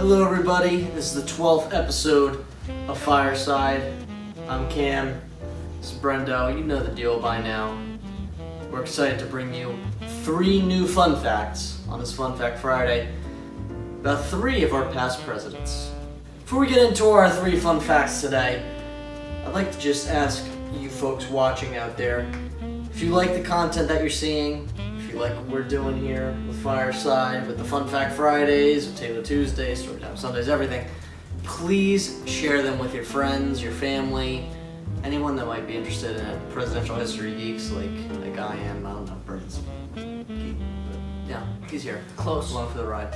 Hello everybody, this is the 12th episode of Fireside. I'm Cam, this is Brendo, you know the deal by now. We're excited to bring you 3 new fun facts on this Fun Fact Friday about 3 of our past presidents. Before we get into our 3 fun facts today, I'd like to just ask you folks watching out there, if you like the content that you're seeing, if you like what we're doing here with Fireside, with the Fun Fact Fridays, with Taylor Tuesdays, Storytime Sundays, everything, please share them with your friends, your family, anyone that might be interested in it. Presidential history geeks like I am. I don't know, Bert's geek, but yeah, he's here. Close. Along for the ride.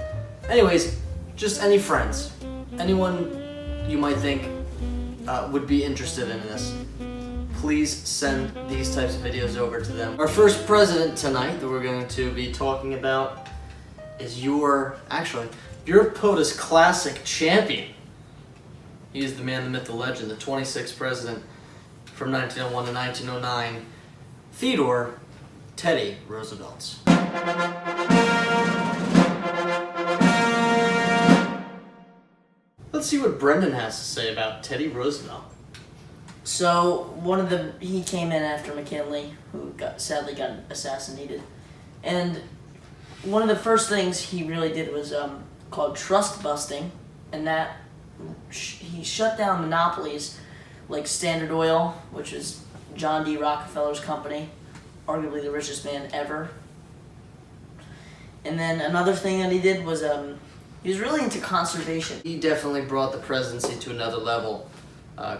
Anyways, just any friends, anyone you might think would be interested in this, please send these types of videos over to them. Our first president tonight that we're going to be talking about is your POTUS Classic champion. He is the man, the myth, the legend, the 26th president from 1901 to 1909, Theodore Teddy Roosevelt. Let's see what Brendan has to say about Teddy Roosevelt. So he came in after McKinley, who sadly got assassinated, and one of the first things he really did was called trust busting, and that he shut down monopolies like Standard Oil, which is John D. Rockefeller's company, arguably the richest man ever. And then another thing that he did was he was really into conservation. He definitely brought the presidency to another level,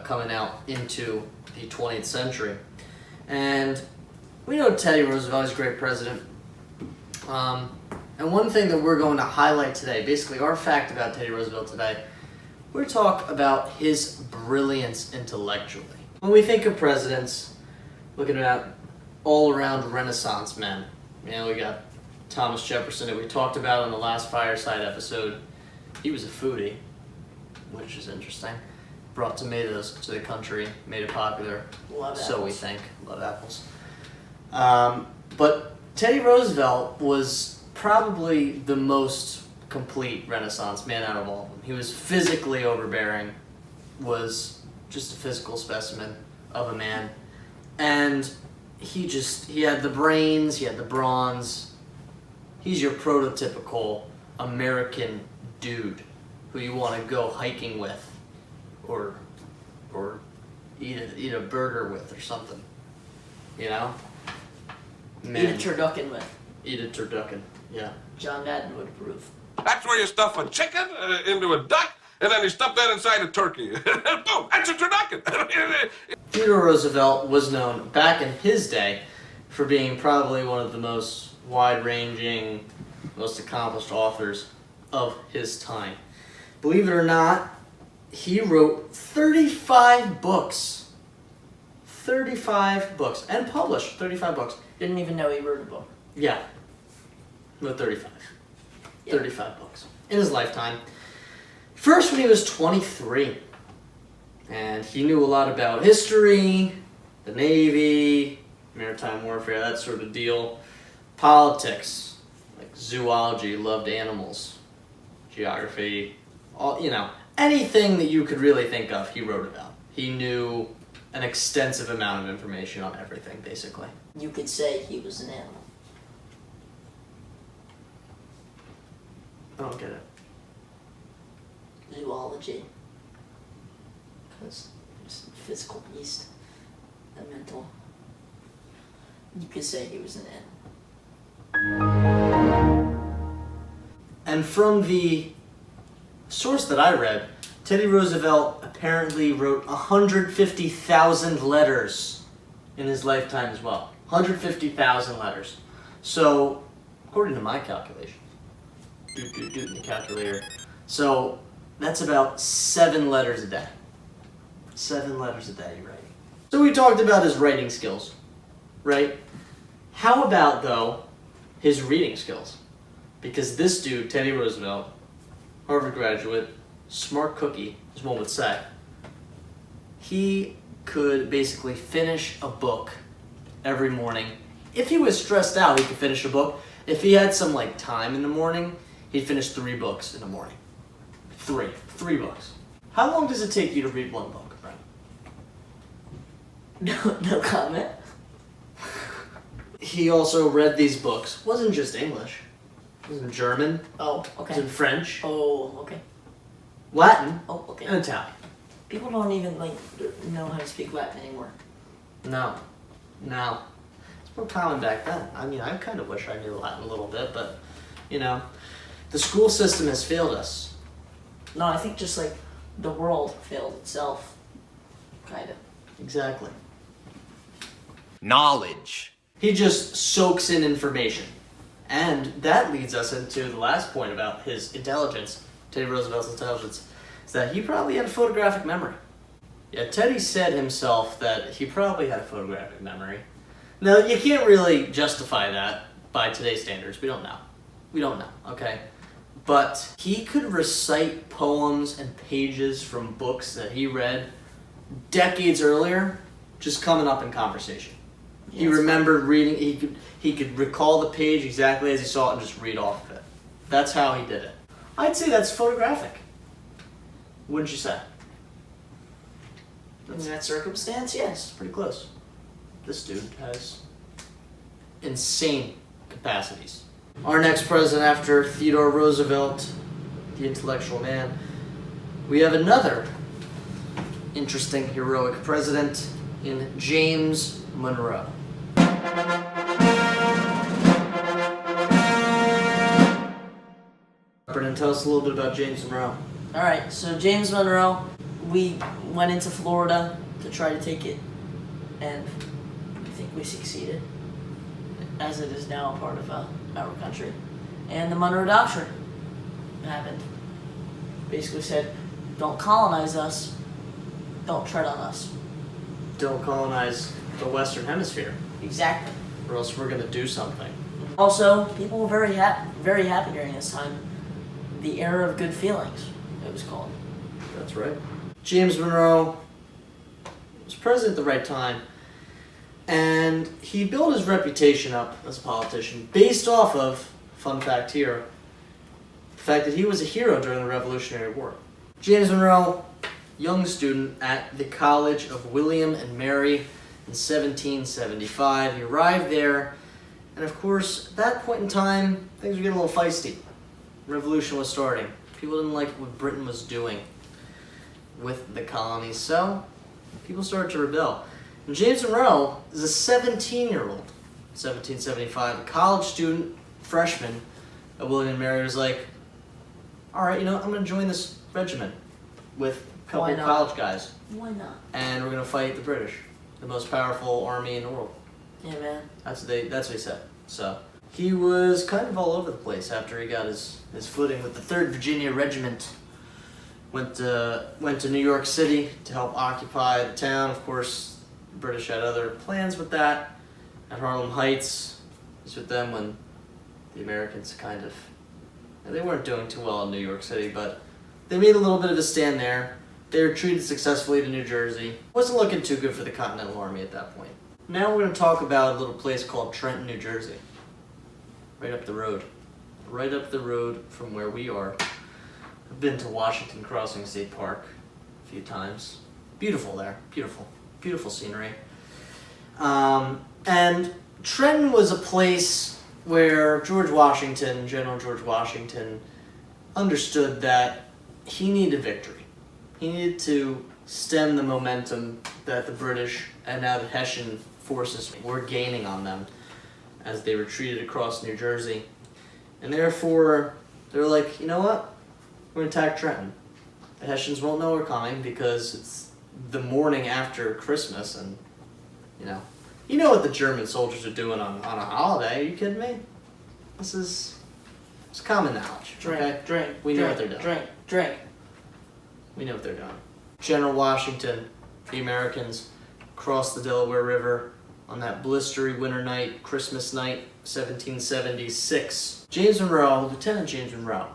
coming out into the 20th century. And we know Teddy Roosevelt is a great president. And one thing that we're going to highlight today, basically our fact about Teddy Roosevelt today, we're going to talk about his brilliance intellectually. When we think of presidents, looking at all-around Renaissance men, we got Thomas Jefferson that we talked about in the last Fireside episode. He was a foodie, which is interesting. Brought tomatoes to the country, made it popular. Love so apples. We think. Love apples. But Teddy Roosevelt was probably the most complete Renaissance man out of all of them. He was physically overbearing, was just a physical specimen of a man. And he had the brains, he had the bronze. He's your prototypical American dude who you want to go hiking with or eat a burger with or something. Man. Eat a turducken with. Eat a turducken, yeah. John Madden would approve. That's where you stuff a chicken into a duck, and then you stuff that inside a turkey. Boom, that's a turducken. Theodore Roosevelt was known back in his day for being probably one of the most wide-ranging, most accomplished authors of his time. Believe it or not, he wrote 35 books. 35 books. And published 35 books. Didn't even know he wrote a book. Yeah. Wrote 35. Yeah. 35 books. In his lifetime. First when he was 23. And he knew a lot about history, the Navy, maritime warfare, that sort of deal. Politics, like zoology, loved animals, geography, anything that you could really think of, he wrote about. He knew an extensive amount of information on everything, basically. You could say he was an animal. I don't get it. Zoology. Because he's a physical beast. A mental. You could say he was an animal. And from the source that I read, Teddy Roosevelt apparently wrote 150,000 letters in his lifetime as well. 150,000 letters. So, according to my calculation, in the calculator, so that's about 7 letters a day. 7 letters a day writing. So we talked about his writing skills, right? How about, though, his reading skills? Because this dude, Teddy Roosevelt, Harvard graduate, smart cookie, as one would say, he could basically finish a book every morning. If he was stressed out, he could finish a book. If he had some time in the morning, he'd finish 3 books in the morning. Three books. How long does it take you to read one book, Brent? No comment. He also read these books. It wasn't just English. It was in German. Oh, It was okay. in French. Oh, okay. Latin. Oh, okay. And Italian. People don't even know how to speak Latin anymore. No. It's more common back then. I mean, I kind of wish I knew Latin a little bit, but, the school system has failed us. No, I think just the world failed itself, kind of. Exactly. Knowledge. He just soaks in information. And that leads us into the last point about his intelligence, Teddy Roosevelt's intelligence, is that he probably had a photographic memory. Yeah, Teddy said himself that he probably had a photographic memory. Now, you can't really justify that by today's standards. We don't know, okay? But he could recite poems and pages from books that he read decades earlier, just coming up in conversation. He Yeah, remembered reading, he could recall the page exactly as he saw it and just read off of it. That's how he did it. I'd say that's photographic. Wouldn't you say? In that circumstance, yes. Pretty close. This dude has insane capacities. Our next president after Theodore Roosevelt, the intellectual man, we have another interesting heroic president in James Monroe. Brennan, tell us a little bit about James Monroe. Alright, so James Monroe, we went into Florida to try to take it, and I think we succeeded, as it is now a part of our country. And the Monroe Doctrine happened. Basically said, don't colonize us, don't tread on us. Don't colonize the Western Hemisphere, Exactly. or else we're gonna do something. Also, people were very happy during this time. The era of good feelings, it was called. That's right. James Monroe was president at the right time, and he built his reputation up as a politician based off of, fun fact here, the fact that he was a hero during the Revolutionary War. James Monroe, young student at the College of William and Mary in 1775. He arrived there, and of course, at that point in time, things were getting a little feisty. Revolution was starting. People didn't like what Britain was doing with the colonies, so people started to rebel. And James Monroe is a 17-year-old, 1775, a college student, freshman at William and Mary, was like, all right, I'm going to join this regiment with a couple Why of not? college guys, Why not? and we're going to fight the British, the most powerful army in the world. Yeah, man. That's what he said. So he was kind of all over the place after he got his footing with the 3rd Virginia Regiment. Went to New York City to help occupy the town. Of course, the British had other plans with that. At Harlem Heights, he was with them when the Americans they weren't doing too well in New York City, but they made a little bit of a stand there. They retreated successfully to New Jersey. Wasn't looking too good for the Continental Army at that point. Now we're going to talk about a little place called Trenton, New Jersey. Right up the road. Right up the road from where we are. I've been to Washington Crossing State Park a few times. Beautiful there. Beautiful. Beautiful scenery. And Trenton was a place where General George Washington, understood that he needed victory. He needed to stem the momentum that the British and now the Hessian forces were gaining on them as they retreated across New Jersey. And therefore, they were like, you know what? We're going to attack Trenton. The Hessians won't know we're coming because it's the morning after Christmas, and, you know what the German soldiers are doing on a holiday. Are you kidding me? It's common knowledge. Okay? We know what they're doing. Drink. We know what they're doing. General Washington, the Americans, crossed the Delaware River on that blistery winter night, Christmas night, 1776. James Monroe, Lieutenant James Monroe,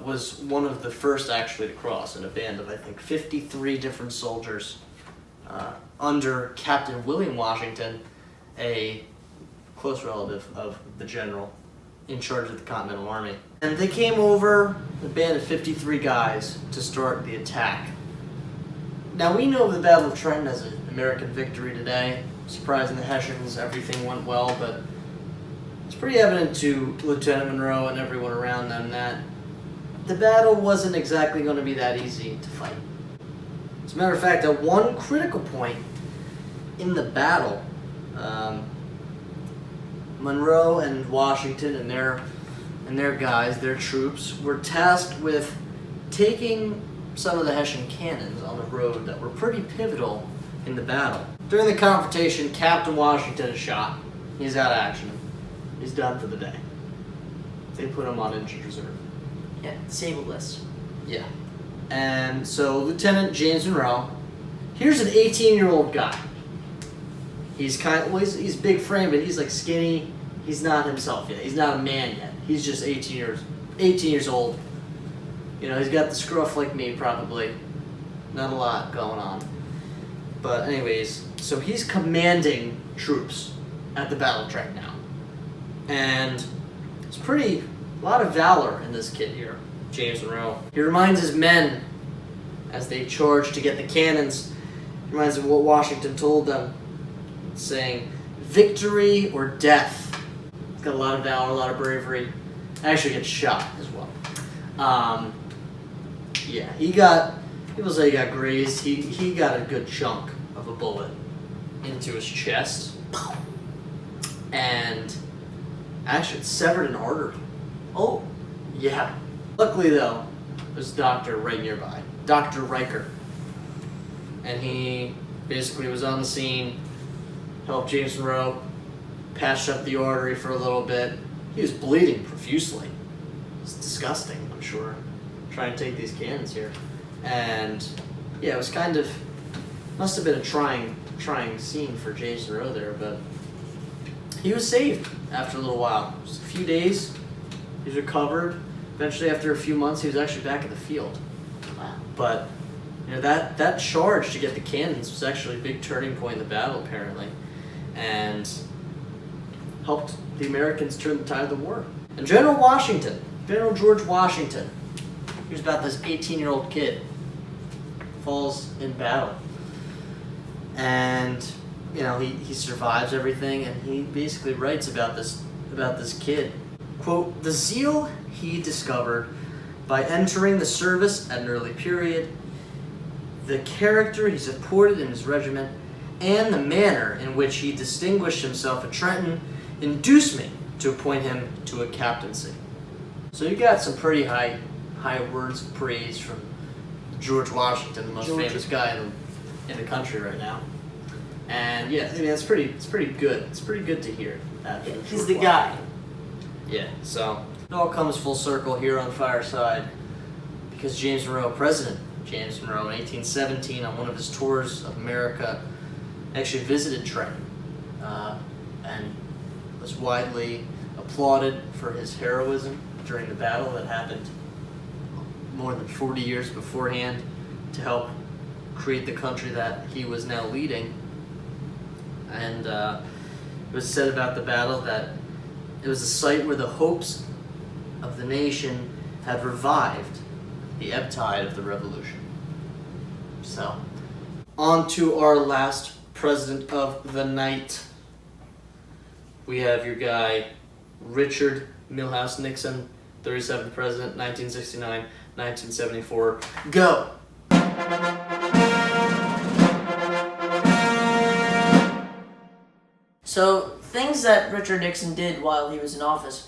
was one of the first actually to cross in a band of, I think, 53 different soldiers under Captain William Washington, a close relative of the general in charge of the Continental Army. And they came over, a band of 53 guys, to start the attack. Now we know the Battle of Trenton as an American victory today. Surprising the Hessians, everything went well, but it's pretty evident to Lieutenant Monroe and everyone around them that the battle wasn't exactly going to be that easy to fight. As a matter of fact, at one critical point in the battle, Monroe and Washington and their guys, their troops, were tasked with taking some of the Hessian cannons on the road that were pretty pivotal in the battle. During the confrontation, Captain Washington is shot. He's out of action. He's done for the day. They put him on injured reserve. Yeah, disabled list. Yeah. And so Lieutenant James Monroe, here's an 18-year-old guy. He's he's big frame, but he's like skinny. He's not himself yet. He's not a man yet. He's just 18 years old. You know, he's got the scruff like me, probably. Not a lot going on. But anyways, so he's commanding troops at the battle track now. And it's a lot of valor in this kid here, James Monroe. He reminds his men, as they charge to get the cannons, he reminds them of what Washington told them, saying, "Victory or death." He's got a lot of valor, a lot of bravery. Actually gets shot as well. Yeah, people say he got grazed. He got a good chunk of a bullet into his chest. And actually it severed an artery. Oh. Yeah. Luckily though, there's a doctor right nearby, Dr. Riker. And he basically was on the scene, helped James Monroe, patched up the artery for a little bit. He was bleeding profusely. It's disgusting, I'm sure, trying to take these cannons here. And yeah, it was must have been a trying scene for James Monroe there, but he was saved after a little while. Just a few days, he was recovered. Eventually, after a few months, he was actually back in the field. Wow. But you know, that charge to get the cannons was actually a big turning point in the battle, apparently, and helped the Americans turn the tide of the war. And General George Washington, he was about this 18-year-old kid, falls in battle. And you know, he survives everything, and he basically writes about this kid. Quote, "The zeal he discovered by entering the service at an early period, the character he supported in his regiment, and the manner in which he distinguished himself at Trenton induced me to appoint him to a captaincy." So you got some pretty high words of praise from George Washington, the most famous guy in the country right now. And yeah, I mean it's pretty good. It's pretty good to hear that. Yeah, he's the guy. Yeah, so it all comes full circle here on Fireside because President James Monroe in 1817 on one of his tours of America actually visited Trenton and was widely applauded for his heroism during the battle that happened more than 40 years beforehand to help create the country that he was now leading. And it was said about the battle that it was a site where the hopes of the nation had revived the ebb tide of the revolution. So, on to our last president of the night. We have your guy, Richard Milhous Nixon, 37th president, 1969, 1974. Go! So, things that Richard Nixon did while he was in office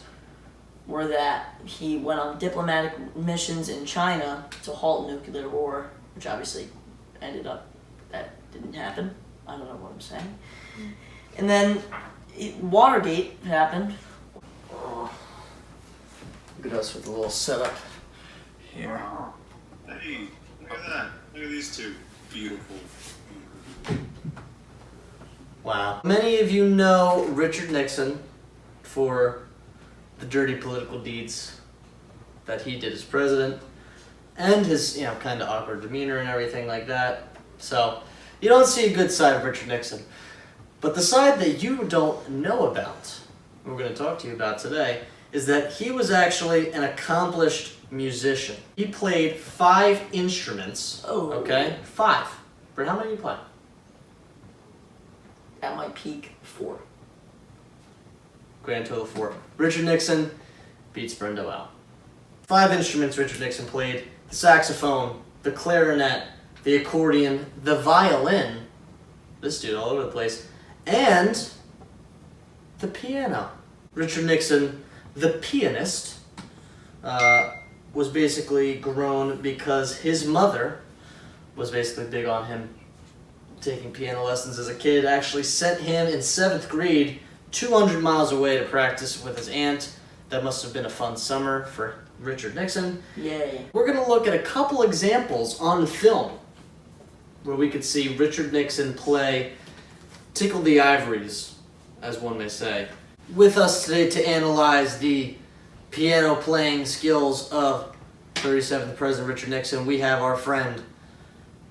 were that he went on diplomatic missions in China to halt nuclear war, which obviously that didn't happen. I don't know what I'm saying. And then Watergate happened. Oh. Look at us with a little setup here. Hey, look at that. Look at these two. Beautiful. Wow. Many of you know Richard Nixon for the dirty political deeds that he did as president and his, kind of awkward demeanor and everything like that. So, you don't see a good side of Richard Nixon. But the side that you don't know about, we're going to talk to you about today, is that he was actually an accomplished musician. He played 5 instruments. Oh. Okay? 5. For how many do you play? At my peak, 4. Grand total 4. Richard Nixon beats Brendo out. 5 instruments Richard Nixon played: the saxophone, the clarinet, the accordion, the violin, this dude all over the place, and the piano. Richard Nixon, the pianist, was basically grown because his mother was basically big on him taking piano lessons as a kid. Actually sent him in 7th grade 200 miles away to practice with his aunt. That must have been a fun summer for Richard Nixon. Yay. We're going to look at a couple examples on film where we could see Richard Nixon play Tickle the Ivories, as one may say. With us today to analyze the piano playing skills of 37th President Richard Nixon, we have our friend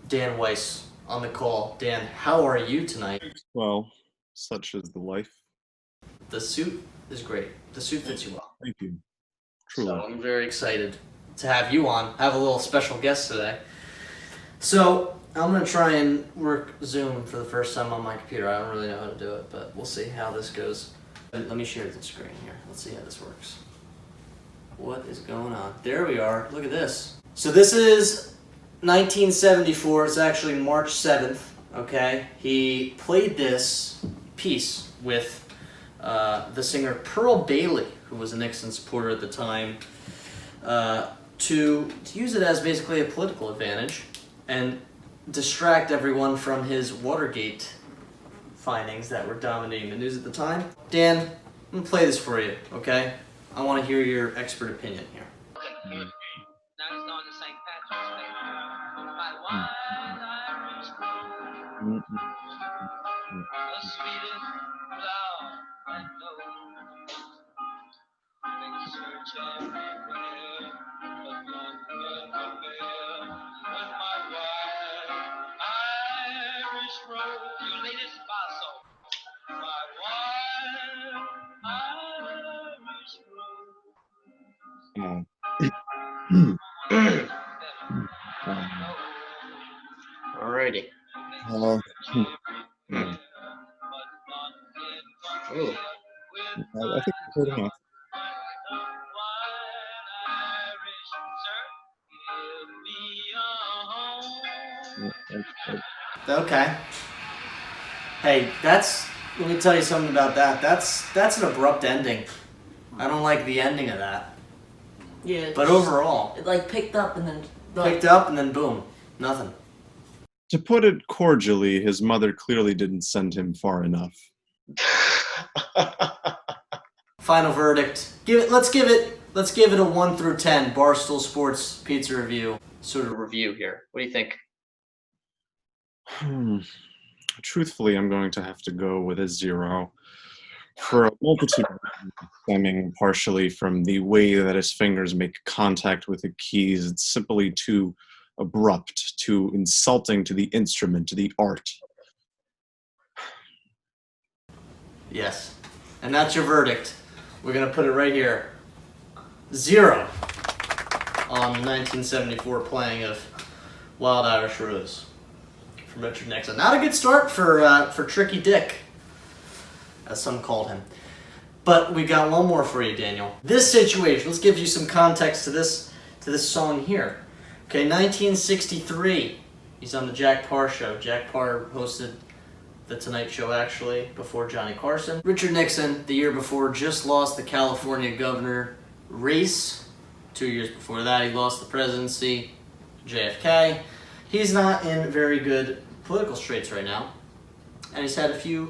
Dan Weiss on the call. Dan, how are you tonight? Well, such is the life. The suit is great. The suit fits you well. Thank you. Truly. So I'm very excited to have you on. I have a little special guest today. So I'm going to try and work Zoom for the first time on my computer. I don't really know how to do it, but we'll see how this goes. Let me share the screen here. Let's see how this works. What is going on? There we are. Look at this. So this is 1974. It's actually March 7th. Okay. He played this piece with the singer Pearl Bailey, who was a Nixon supporter at the time, to use it as basically a political advantage and distract everyone from his Watergate findings that were dominating the news at the time. Dan, I'm going to play this for you, okay? I want to hear your expert opinion here. Now it's on the St. Patrick's Day. My wise Irish rose, the sweetest flower I know. They search everywhere, but none can compare with my wise Irish rose. You ladies basso. My wise Irish rose. Alrighty. Ooh. I think we've heard enough. Okay. Hey, let me tell you something about that. That's an abrupt ending. I don't like the ending of that. Yeah. But overall, It like picked up and then picked up and then boom, nothing. To put it cordially, his mother clearly didn't send him far enough. Final verdict. Let's give it a 1 through 10 Barstool Sports Pizza Review sort of review here. What do you think? Truthfully, I'm going to have to go with a 0 for a multitude of reasons, stemming partially from the way that his fingers make contact with the keys. It's simply too abrupt, too insulting to the instrument, to the art. Yes. And that's your verdict. We're going to put it right here. 0 on the 1974 playing of Wild Irish Rose from Richard Nixon. Not a good start for Tricky Dick, as some called him. But we got one more for you, Daniel. This situation, let's give you some context to this song here. Okay, 1963, he's on the Jack Parr show. Jack Parr hosted The Tonight Show, actually, before Johnny Carson. Richard Nixon, the year before, just lost the California governor race. 2 years before that, he lost the presidency to JFK. He's not in very good political straits right now. And he's had he's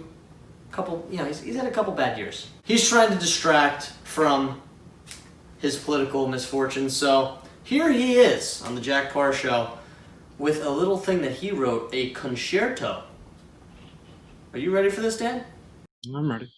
had a couple bad years. He's trying to distract from his political misfortunes. So here he is on the Jack Parr show with a little thing that he wrote, a concerto. Are you ready for this, Dan? I'm ready.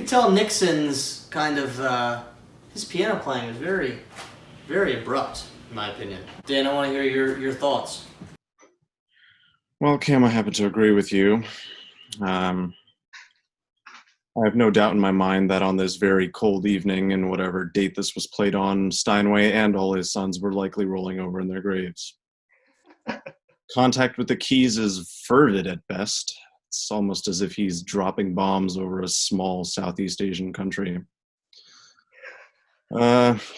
could tell Nixon's kind of, his piano playing was very, very abrupt, in my opinion. Dan, I want to hear your thoughts. Well, Cam, I happen to agree with you. I have no doubt in my mind that on this very cold evening, and whatever date this was played on, Steinway and all his sons were likely rolling over in their graves. Contact with the keys is fervid at best. It's almost as if he's dropping bombs over a small Southeast Asian country.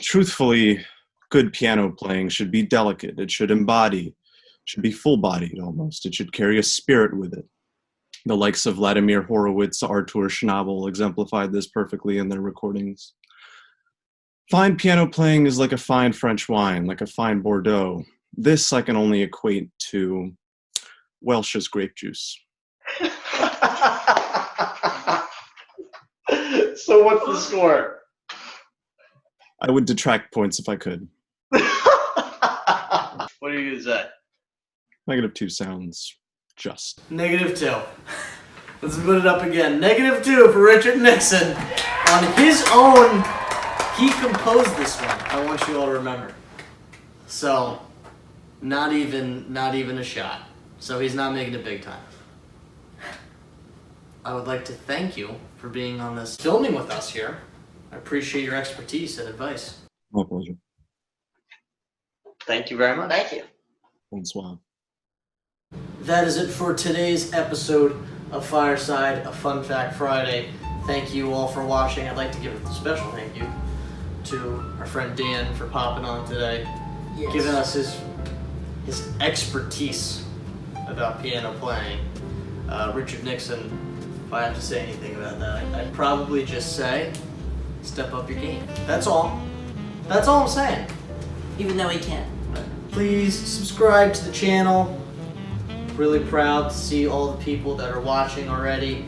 Truthfully, good piano playing should be delicate. It should embody, should be full-bodied almost. It should carry a spirit with it. The likes of Vladimir Horowitz, Artur Schnabel exemplified this perfectly in their recordings. Fine piano playing is like a fine French wine, like a fine Bordeaux. This I can only equate to Welch's grape juice. So what's the score? I would detract points if I could. What are you going to say? -2 sounds just. -2. Let's put it up again. -2 for Richard Nixon. On his own, he composed this one. I want you all to remember. So, not even a shot. So he's not making it big time. I would like to thank you for being on this filming with us here. I appreciate your expertise and advice. My pleasure. Thank you very much. Thank you. Bonsoir. That is it for today's episode of Fireside, a Fun Fact Friday. Thank you all for watching. I'd like to give a special thank you to our friend Dan for popping on today, Yes. giving us his expertise about piano playing. Richard Nixon, if I have to say anything about that, I'd probably just say, step up your game. That's all. That's all I'm saying. Even though he can't. But Please subscribe to the channel. Really proud to see all the people that are watching already.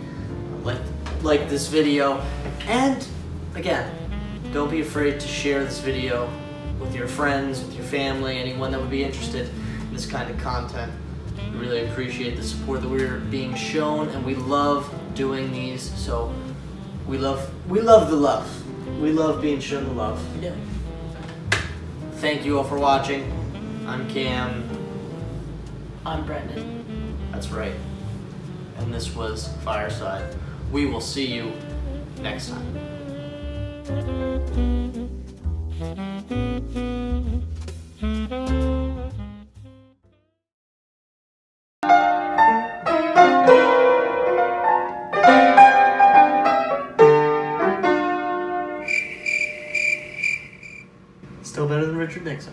Like this video. And again, don't be afraid to share this video with your friends, with your family, anyone that would be interested in this kind of content. We really appreciate the support that we're being shown, and we love doing these. So we love the love. We love being shown the love. we do. Thank you all for watching. I'm Cam. I'm Brendan. That's right. And this was Fireside. We will see you next time. Still better than Richard Nixon.